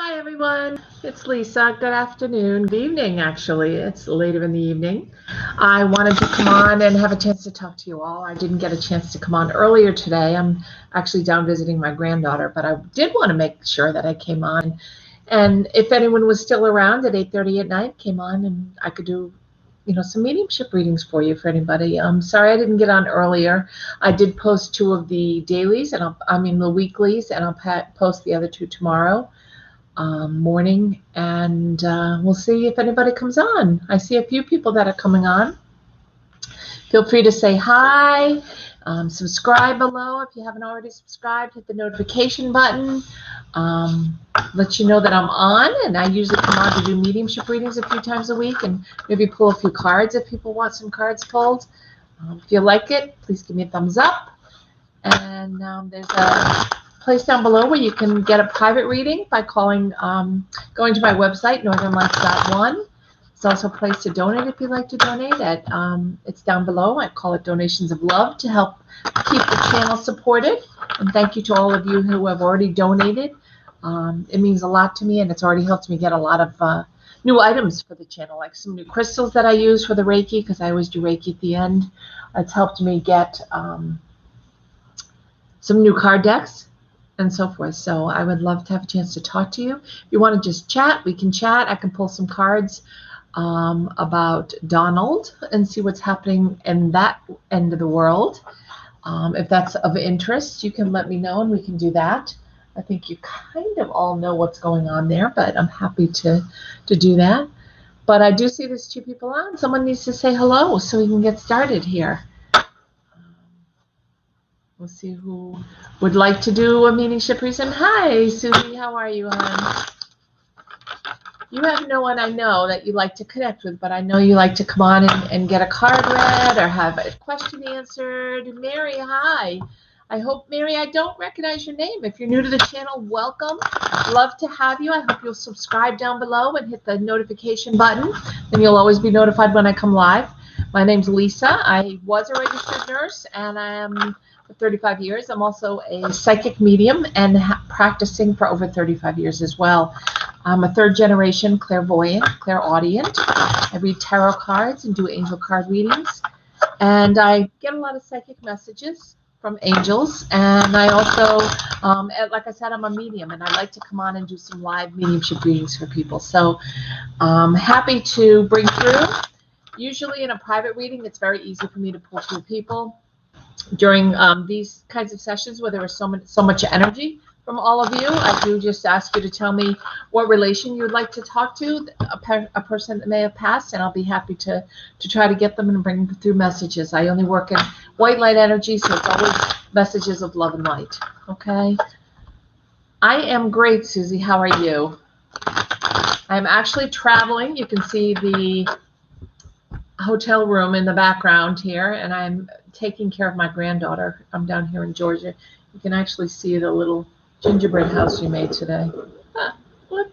Hi everyone, it's Lisa. Good afternoon, good evening actually. It's later in the evening. I wanted to come on and have a chance to talk to you all. I didn't get a chance to come on earlier today. I'm actually down visiting my granddaughter, but I did want to make sure that I came on. And if anyone was still around at 8:30 at night, came on and I could do some mediumship readings for you for anybody. Sorry I didn't get on earlier. I did post two of the dailies and the weeklies, and I'll post the other two tomorrow morning, and we'll see if anybody comes on. I see a few people that are coming on. Feel free to say hi, subscribe below if you haven't already subscribed, hit the notification button, let you know that I'm on, and I usually come on to do mediumship readings a few times a week and maybe pull a few cards if people want some cards pulled. If you like it, please give me a thumbs up. And there's a place down below where you can get a private reading by going to my website, northernlights.one. It's also a place to donate if you'd like to donate. It's down below. I call it Donations of Love to help keep the channel supported. And thank you to all of you who have already donated. It means a lot to me, and it's already helped me get a lot of new items for the channel, like some new crystals that I use for the Reiki, because I always do Reiki at the end. It's helped me get some new card decks and so forth. So I would love to have a chance to talk to you. If you want to just chat, we can chat. I can pull some cards about Donald and see what's happening in that end of the world. If that's of interest, you can let me know and we can do that. I think you kind of all know what's going on there, but I'm happy to do that. But I do see there's two people on. Someone needs to say hello so we can get started here. We'll see who would like to do a mediumship reason. Hi, Susie. How are you, hon? You have no one I know that you like to connect with, but I know you like to come on and get a card read or have a question answered. Mary, hi. I hope, Mary, I don't recognize your name. If you're new to the channel, welcome. Love to have you. I hope you'll subscribe down below and hit the notification button. Then you'll always be notified when I come live. My name's Lisa. I was a registered nurse, and I am for 35 years. I'm also a psychic medium and practicing for over 35 years as well. I'm a third-generation clairvoyant, clairaudient. I read tarot cards and do angel card readings. And I get a lot of psychic messages from angels. And I also, like I said, I'm a medium, and I like to come on and do some live mediumship readings for people. So I'm happy to bring through. Usually in a private reading, it's very easy for me to pull through people. During these kinds of sessions where there is so much energy from all of you, I do just ask you to tell me what relation you would like to talk to, a person that may have passed, and I'll be happy to try to get them and bring through messages. I only work in white light energy, so it's always messages of love and light. Okay? I am great, Susie. How are you? I'm actually traveling. You can see the hotel room in the background here, and I'm taking care of my granddaughter. I'm down here in Georgia. You can actually see the little gingerbread house we made today. Ah, look.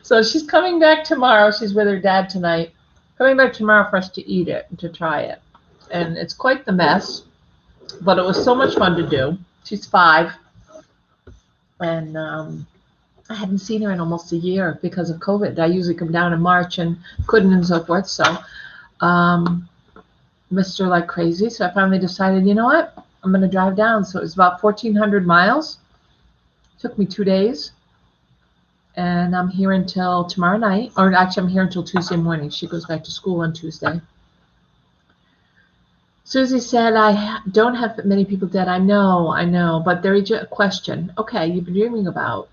So she's coming back tomorrow. She's with her dad tonight. Coming back tomorrow for us to eat it and to try it. And it's quite the mess, but it was so much fun to do. She's 5. And I hadn't seen her in almost a year because of COVID. I usually come down in March and couldn't and so forth. So missed her like crazy. So I finally decided, you know what? I'm going to drive down. So it was about 1,400 miles. Took me 2 days. And I'm here until tomorrow night. Or actually, I'm here until Tuesday morning. She goes back to school on Tuesday. Susie said, I don't have many people dead. I know. But there is a question. Okay, you've been dreaming about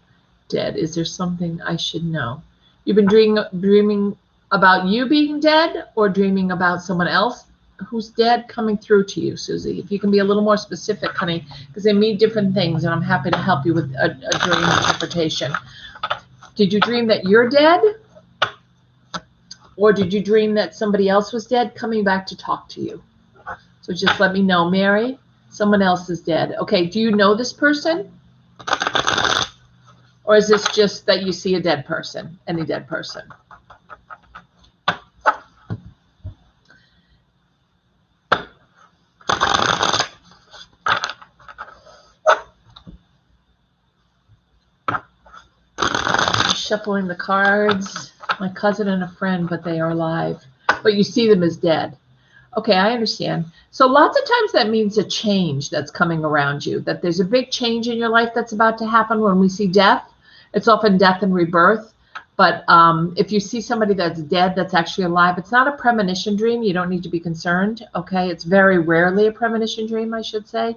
dead. Is there something I should know? You've been dreaming about you being dead, or dreaming about someone else who's dead coming through to you, Susie? If you can be a little more specific, honey, because they mean different things, and I'm happy to help you with a dream interpretation. Did you dream that you're dead? Or did you dream that somebody else was dead coming back to talk to you? So just let me know. Mary, someone else is dead. Okay, do you know this person? Or is this just that you see a dead person, any dead person? shuffling the cards. My cousin and a friend, but they are alive. But you see them as dead. Okay, I understand. So lots of times that means a change that's coming around you, that there's a big change in your life that's about to happen. When we see death, it's often death and rebirth. But if you see somebody that's dead that's actually alive, it's not a premonition dream. You don't need to be concerned, okay? It's very rarely a premonition dream, I should say.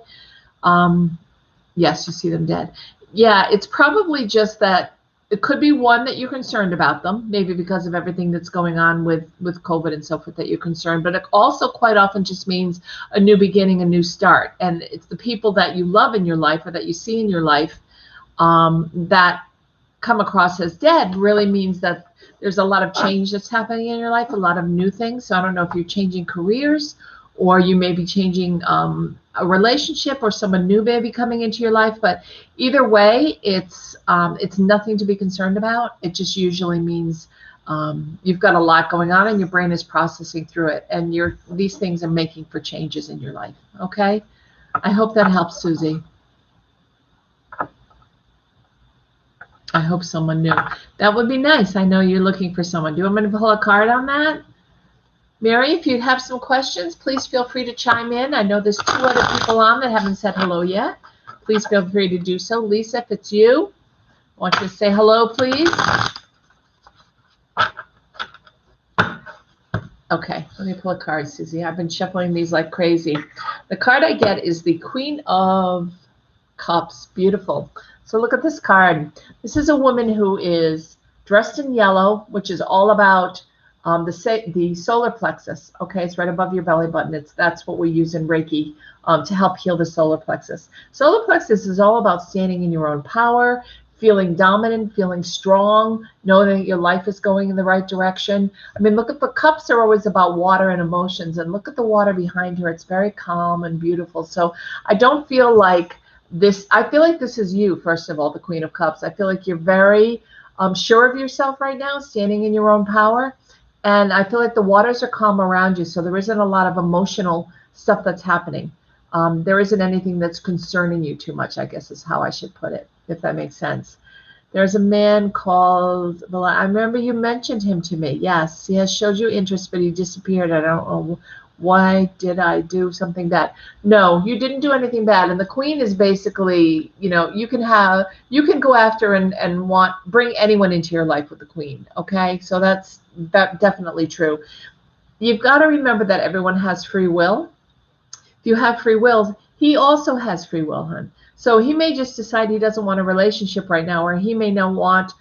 Yes, you see them dead. Yeah, it's probably just that it could be one that you're concerned about them, maybe because of everything that's going on with COVID and so forth that you're concerned. But it also quite often just means a new beginning, a new start. And it's the people that you love in your life or that you see in your life that come across as dead really means that there's a lot of change that's happening in your life, a lot of new things. So I don't know if you're changing careers or you may be changing a relationship or someone new may be coming into your life. But either way, it's nothing to be concerned about. It just usually means you've got a lot going on and your brain is processing through it. And these things are making for changes in your life. Okay? I hope that helps, Susie. I hope someone knew. That would be nice. I know you're looking for someone. Do you want me to pull a card on that? Mary, if you have some questions, please feel free to chime in. I know there's 2 other people on that haven't said hello yet. Please feel free to do so. Lisa, if it's you, I want you to say hello, please. Okay, let me pull a card, Susie. I've been shuffling these like crazy. The card I get is the Queen of Cups. Beautiful. So look at this card. This is a woman who is dressed in yellow, which is all about the solar plexus. Okay, it's right above your belly button. That's what we use in Reiki to help heal the solar plexus. Solar plexus is all about standing in your own power, feeling dominant, feeling strong, knowing that your life is going in the right direction. I mean, look at the cups are always about water and emotions, and look at the water behind her. It's very calm and beautiful. So I don't feel like this. I feel like this is you, first of all, the Queen of Cups. I feel like you're very sure of yourself right now, standing in your own power. And I feel like the waters are calm around you, so there isn't a lot of emotional stuff that's happening. There isn't anything that's concerning you too much, I guess is how I should put it, if that makes sense. There's a man called, well, I remember you mentioned him to me. Yes, he has showed you interest, but he disappeared. I don't know. Why did I do something bad? No, you didn't do anything bad. And the Queen is basically, you know, you can go after and bring anyone into your life with the Queen. Okay, so that's definitely true. You've got to remember that everyone has free will. If you have free will, he also has free will, hon. So he may just decide he doesn't want a relationship right now, or he may not want,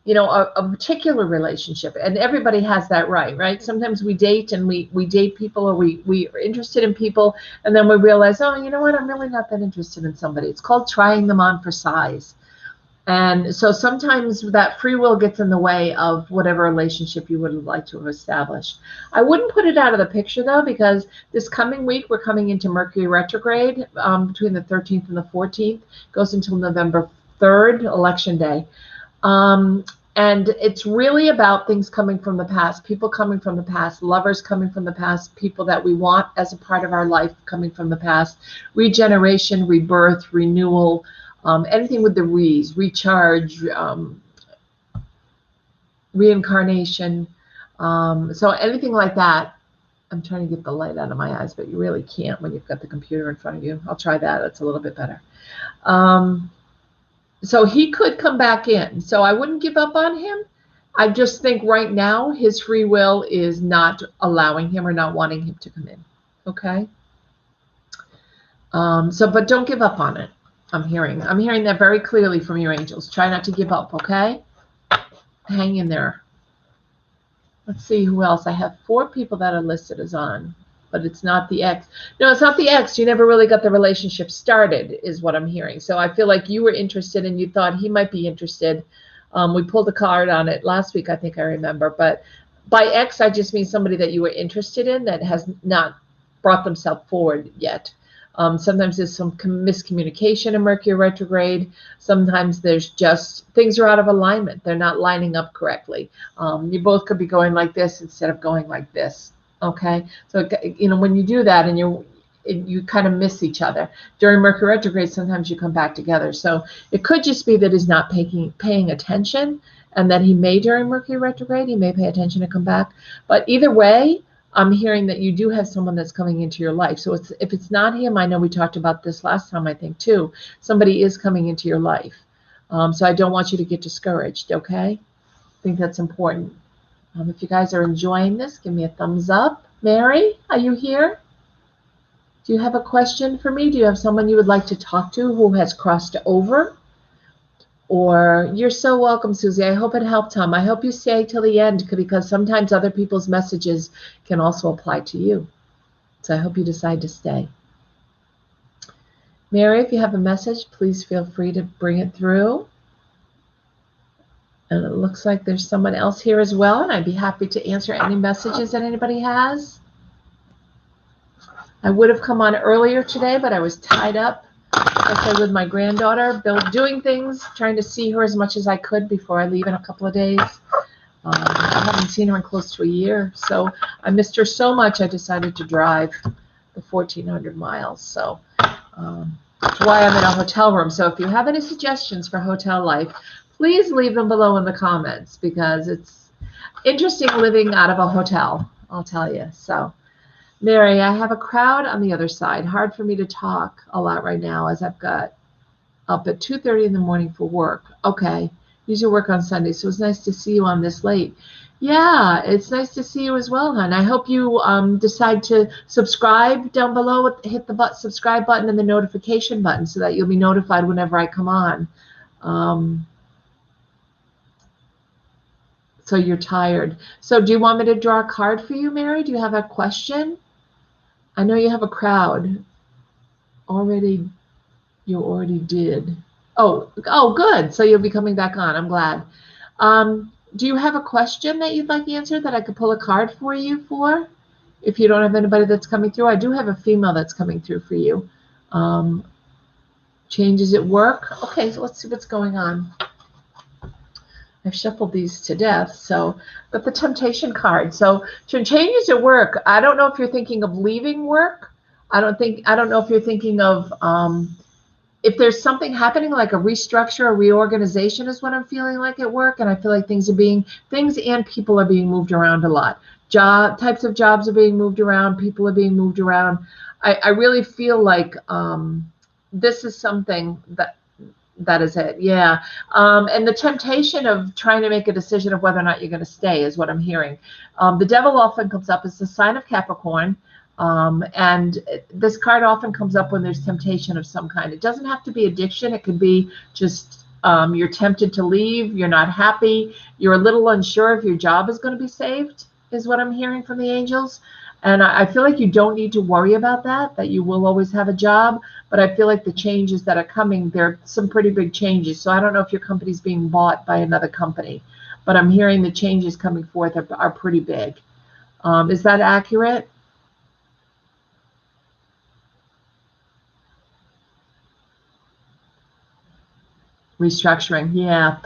you know, a particular relationship. And everybody has that right? Sometimes we date and we date people, or we are interested in people, and then we realize, oh, you know what, I'm really not that interested in somebody. It's called trying them on for size. And so sometimes that free will gets in the way of whatever relationship you would like to have established. I wouldn't put it out of the picture, though, because this coming week, we're coming into Mercury retrograde between the 13th and the 14th. It goes until November 3rd, Election Day. And it's really about things coming from the past, people coming from the past, lovers coming from the past, people that we want as a part of our life coming from the past, regeneration, rebirth, renewal, anything with the re's, recharge, reincarnation. So anything like that. I'm trying to get the light out of my eyes, but you really can't when you've got the computer in front of you. I'll try that. That's a little bit better. So he could come back in. So I wouldn't give up on him. I just think right now his free will is not allowing him or not wanting him to come in. Okay. But don't give up on it. I'm hearing that very clearly from your angels. Try not to give up, okay? Hang in there. Let's see who else. I have 4 people that are listed as on, but it's not the ex. No, it's not the ex. You never really got the relationship started, is what I'm hearing. So I feel like you were interested and you thought he might be interested. We pulled a card on it last week, I think I remember. But by ex, I just mean somebody that you were interested in that has not brought themselves forward yet. Sometimes there's some miscommunication in Mercury retrograde. Sometimes there's just things are out of alignment. They're not lining up correctly. You both could be going like this instead of going like this. Okay. So, you know, when you do that and you kind of miss each other. During Mercury retrograde, sometimes you come back together. So it could just be that he's not paying attention, and that he may, during Mercury retrograde, he may pay attention to come back. But either way, I'm hearing that you do have someone that's coming into your life. So if it's not him, I know we talked about this last time, I think, too. Somebody is coming into your life. So I don't want you to get discouraged, okay? I think that's important. If you guys are enjoying this, give me a thumbs up. Mary, are you here? Do you have a question for me? Do you have someone you would like to talk to who has crossed over? Or you're so welcome, Susie. I hope it helped, Tom. I hope you stay till the end, because sometimes other people's messages can also apply to you. So I hope you decide to stay. Mary, if you have a message, please feel free to bring it through. And it looks like there's someone else here as well, and I'd be happy to answer any messages that anybody has. I would have come on earlier today, but I was tied up, like I said, with my granddaughter, doing things, trying to see her as much as I could before I leave in a couple of days. I haven't seen her in close to a year, so I missed her so much I decided to drive the 1,400 miles. So that's why I'm in a hotel room. So if you have any suggestions for hotel life, please leave them below in the comments, because it's interesting living out of a hotel, I'll tell you. So, Mary, I have a crowd on the other side. Hard for me to talk a lot right now, as I've got up at 2:30 in the morning for work. Okay, usually work on Sunday, so it's nice to see you on this late. Yeah, it's nice to see you as well, hon. I hope you decide to subscribe down below. Hit the subscribe button and the notification button so that you'll be notified whenever I come on. So you're tired. So do you want me to draw a card for you, Mary? Do you have a question? I know you have a crowd. You already did. Oh, good. So you'll be coming back on. I'm glad. Do you have a question that you'd like answered that I could pull a card for you for? If you don't have anybody that's coming through, I do have a female that's coming through for you. Changes at work. Okay, so let's see what's going on. I've shuffled these to death, so, but the temptation card. So changes at work. I don't know if you're thinking of leaving work. I don't know if you're thinking of, if there's something happening like a restructure, a reorganization is what I'm feeling like at work. And I feel like things and people are being moved around a lot. Types of jobs are being moved around. People are being moved around. I really feel like this is something that is it. Yeah. And the temptation of trying to make a decision of whether or not you're going to stay is what I'm hearing. The devil often comes up as the sign of Capricorn. And this card often comes up when there's temptation of some kind. It doesn't have to be addiction. It could be just you're tempted to leave. You're not happy. You're a little unsure if your job is going to be saved, is what I'm hearing from the angels. And I feel like you don't need to worry about that you will always have a job. But I feel like the changes that are coming, there are some pretty big changes. So I don't know if your company's being bought by another company, but I'm hearing the changes coming forth are pretty big. Is that accurate? Restructuring, yeah.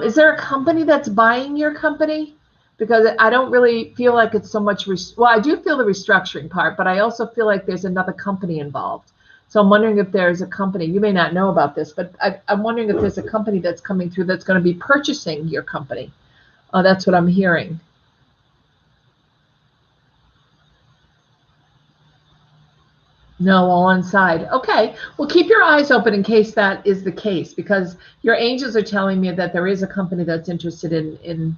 Is there a company that's buying your company? Because I don't really feel like it's so much, well, I do feel the restructuring part, but I also feel like there's another company involved. So I'm wondering if there's a company, you may not know about this, but I'm wondering if there's a company that's coming through that's going to be purchasing your company. That's what I'm hearing. No, all inside. Okay. Well, keep your eyes open in case that is the case, because your angels are telling me that there is a company that's interested in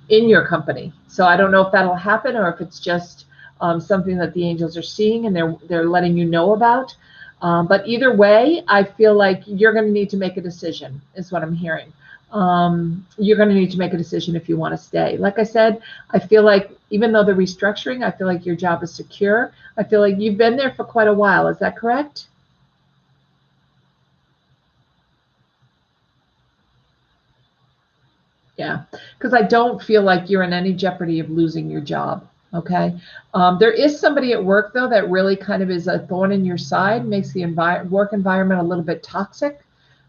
your company. So I don't know if that'll happen or if it's just something that the angels are seeing and they're letting you know about. But either way, I feel like you're going to need to make a decision, is what I'm hearing. You're going to need to make a decision if you want to stay. Like I said, I feel like even though the restructuring, I feel like your job is secure. I feel like you've been there for quite a while. Is that correct? Yeah, because I don't feel like you're in any jeopardy of losing your job. Okay. There is somebody at work, though, that really kind of is a thorn in your side, makes the work environment a little bit toxic.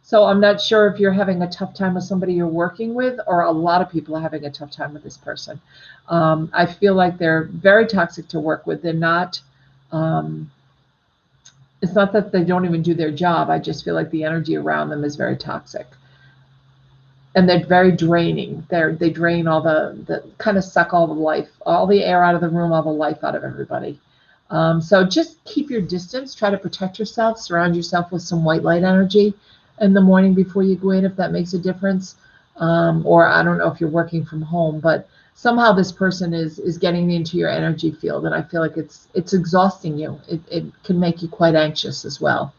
So I'm not sure if you're having a tough time with somebody you're working with, or a lot of people are having a tough time with this person. I feel like they're very toxic to work with. They're not It's not that they don't even do their job. I just feel like the energy around them is very toxic. And they're very draining. They drain all the kind of suck all the life, all the air out of the room, all the life out of everybody. So just keep your distance. Try to protect yourself. Surround yourself with some white light energy in the morning before you go in, if that makes a difference. Or I don't know if you're working from home, but somehow this person is getting into your energy field, and I feel like it's exhausting you. It can make you quite anxious as well.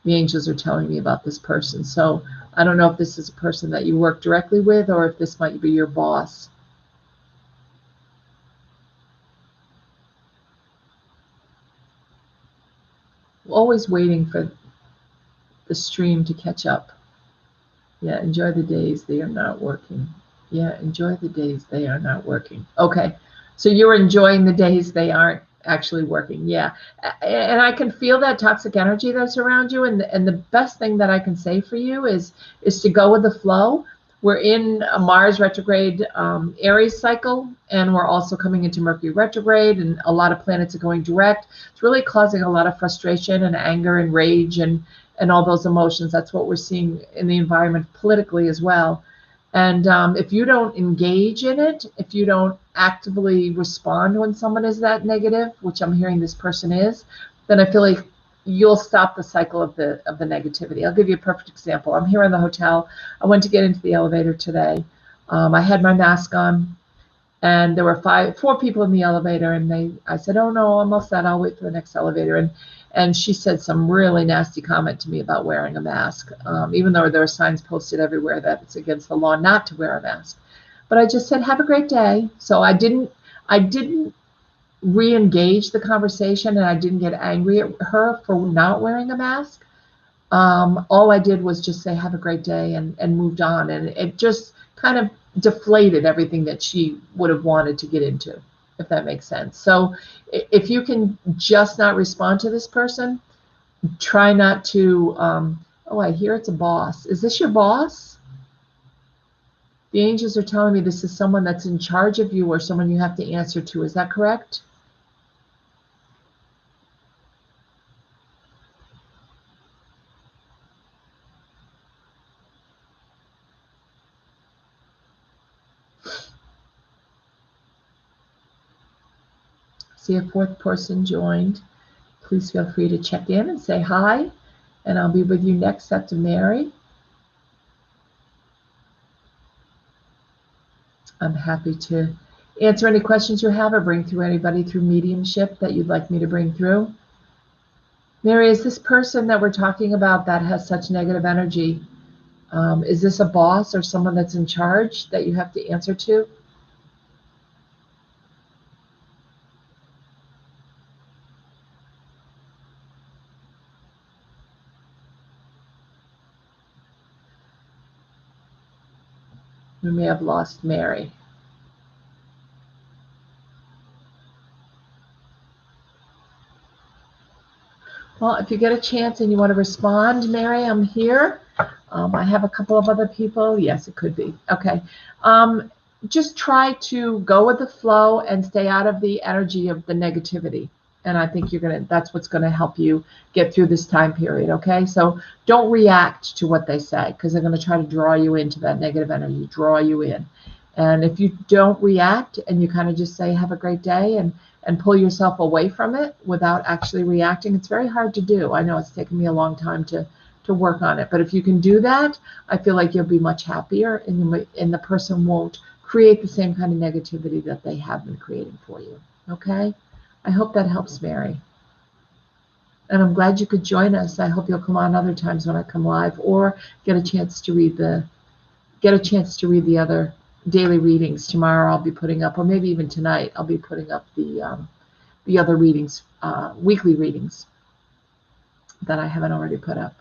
The angels are telling me about this person. So I don't know if this is a person that you work directly with or if this might be your boss. Always waiting for the stream to catch up. Yeah, enjoy the days they are not working. Yeah, enjoy the days they are not working. Okay, so you're enjoying the days they aren't actually working. Yeah, and I can feel that toxic energy that's around you. And the best thing that I can say for you is to go with the flow. We're in a Mars retrograde Aries cycle, and we're also coming into Mercury retrograde, and a lot of planets are going direct. It's really causing a lot of frustration and anger and rage and all those emotions. That's what we're seeing in the environment politically as well. And if you don't engage in it, if you don't actively respond when someone is that negative, which I'm hearing this person is, then I feel like you'll stop the cycle of the negativity. I'll give you a perfect example. I'm here in the hotel. I went to get into the elevator today. I had my mask on, and there were four people in the elevator, and I said, "Oh no, I'm all set. I'll wait for the next elevator." And she said some really nasty comment to me about wearing a mask, even though there are signs posted everywhere that it's against the law not to wear a mask. But I just said, "Have a great day." So I didn't re-engage the conversation, and I didn't get angry at her for not wearing a mask. All I did was just say, "Have a great day," and moved on. And it just kind of deflated everything that she would have wanted to get into, if that makes sense. So if you can just not respond to this person, try not to, oh, I hear it's a boss. Is this your boss? The angels are telling me this is someone that's in charge of you or someone you have to answer to. Is that correct? See, a fourth person joined. Please feel free to check in and say hi, and I'll be with you next. That's Mary. I'm happy to answer any questions you have or bring through anybody through mediumship that you'd like me to bring through. Mary, is this person that we're talking about that has such negative energy, is this a boss or someone that's in charge that you have to answer to? We may have lost Mary. Well, if you get a chance and you want to respond, Mary, I'm here. I have a couple of other people. Yes, it could be. Okay. Just try to go with the flow and stay out of the energy of the negativity. And I think that's what's going to help you get through this time period. Okay. So don't react to what they say, because they're going to try to draw you into that negative energy, draw you in. And if you don't react and you kind of just say, "Have a great day," and pull yourself away from it without actually reacting, it's very hard to do. I know it's taken me a long time to work on it. But if you can do that, I feel like you'll be much happier, and the person won't create the same kind of negativity that they have been creating for you. Okay? I hope that helps, Mary. And I'm glad you could join us. I hope you'll come on other times when I come live, or get a chance to read the other daily readings. Tomorrow I'll be putting up, or maybe even tonight, I'll be putting up the other readings, weekly readings that I haven't already put up.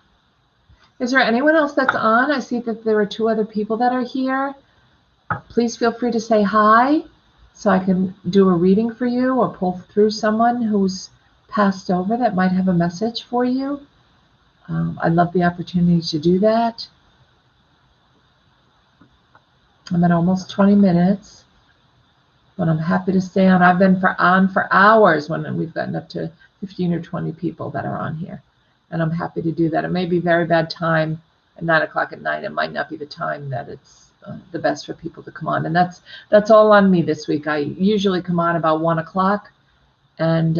Is there anyone else that's on? I see that there are two other people that are here. Please feel free to say hi so I can do a reading for you or pull through someone who's passed over that might have a message for you. I'd love the opportunity to do that. I'm at almost 20 minutes. but I'm happy to stay on. I've been on for hours when we've gotten up to 15 or 20 people that are on here, and I'm happy to do that. It may be very bad time at 9 o'clock at night. It might not be the time that it's the best for people to come on, and that's all on me this week. I usually come on about 1 o'clock, and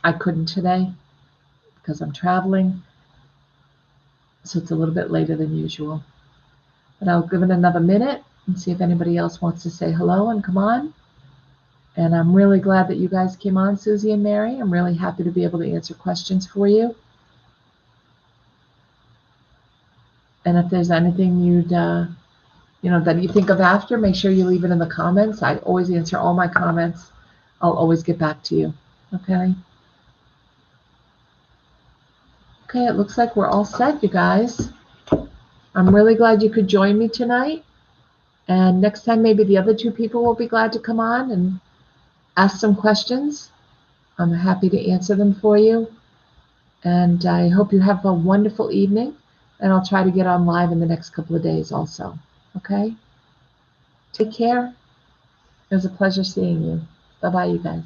I couldn't today because I'm traveling, so it's a little bit later than usual. But I'll give it another minute and see if anybody else wants to say hello and come on. And I'm really glad that you guys came on, Susie and Mary. I'm really happy to be able to answer questions for you. And if there's anything you'd, that you think of after, make sure you leave it in the comments. I always answer all my comments. I'll always get back to you. Okay? Okay, it looks like we're all set, you guys. I'm really glad you could join me tonight. And next time, maybe the other two people will be glad to come on and ask some questions. I'm happy to answer them for you. And I hope you have a wonderful evening. And I'll try to get on live in the next couple of days also. Okay? Take care. It was a pleasure seeing you. Bye-bye, you guys.